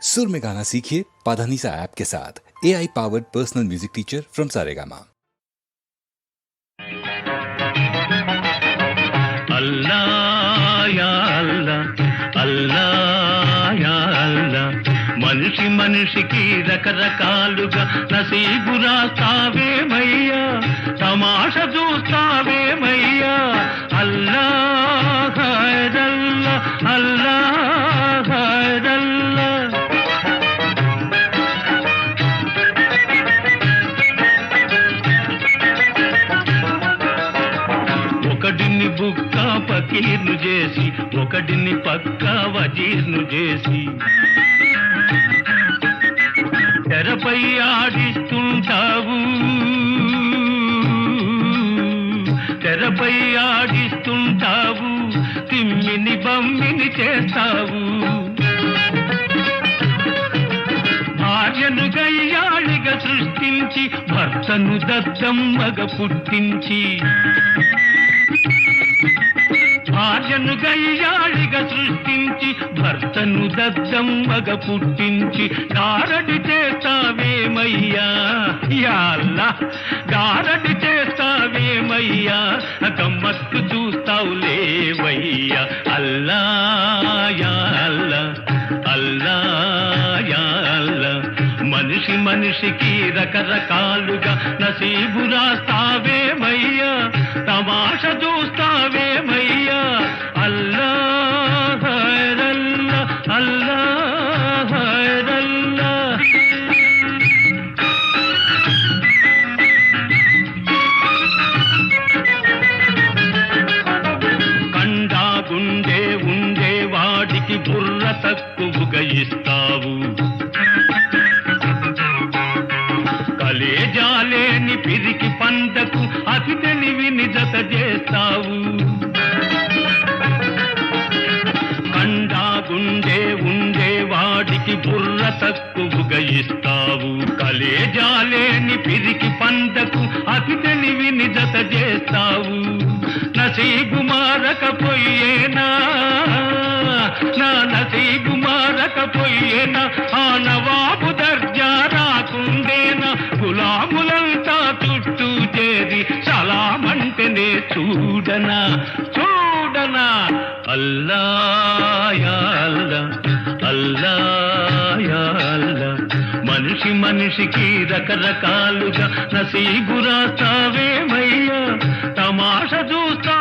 सुर में गाना सीखिए पाधानीसा ऐप के साथ। AI powered personal music teacher from Saregama. Allah या अल्लाह अल्लाह या अल्लाह మనిషి మనిషికి రకరకాలుగా నసీబు రాస్తావేమయ్యా తమాష చూస్తావేమయ్యా అల్లాహ్ ఖైరల్లా అల్లాహ్ ఖైరల్లా ఒకడిని బుక్క పకీర్ను చేసి ఒకడిని పక్క వజీర్ను చేసి తెరపై ఆడిస్తుంటావు తెరపై ఆడిస్తుంటావు తిమ్మిని బమ్మిని చేస్తావు భార్యను గయ్యాళిగా సృష్టించి భర్తను దద్దమ్మగా పుట్టించి భార్యను గయ్యాళిగా సృష్టించి భర్తను దద్దమ్మగా పుట్టించి గారడి చేస్తావేమయ్యా యా అల్లాహ్ గారడి చేస్తావేమయ్యా గమ్మత్తు చూస్తావులేవయ్యా అల్లాహ్ యా అల్లాహ్ అల్లాహ్ యా అల్లాహ్ మనిషి మనిషికి రకరకాలుగా నసీబు రాస్తావేమయ్యా తమాష చూస్తావేమయ్యా అల్లాహ్ ఖైరల్లా అల్లాహ్ ఖైరల్లా కండా గుండె ఉండే వాడికి బుర్ర తక్కువగా ఇస్తావు కలేజాలేని పిరికి పంటకు అతి తెలివిని జత చేస్తావు కండా గుండె ఉండే వాడికి బుర్ర తక్కువగా ఇస్తావు కలేజాలేని పిరికి పంటకు అతి తెలివిని జత చేస్తావు నసీబు మారకపోయేనా నా నసీబు మారకపోయేనా ఆ నవాబు దర్జా రాకుండేనా గులాములంతా చుట్టూ చేరి సలామంటేనే చూడనా చూడనా అల్లాహ్ యా అల్లాహ్ అల్లాహ్ యా అల్లాహ్ మనిషి మనిషికి రకరకాలుగా నసీబు రాస్తావేమయ్యా తమాష చూస్తా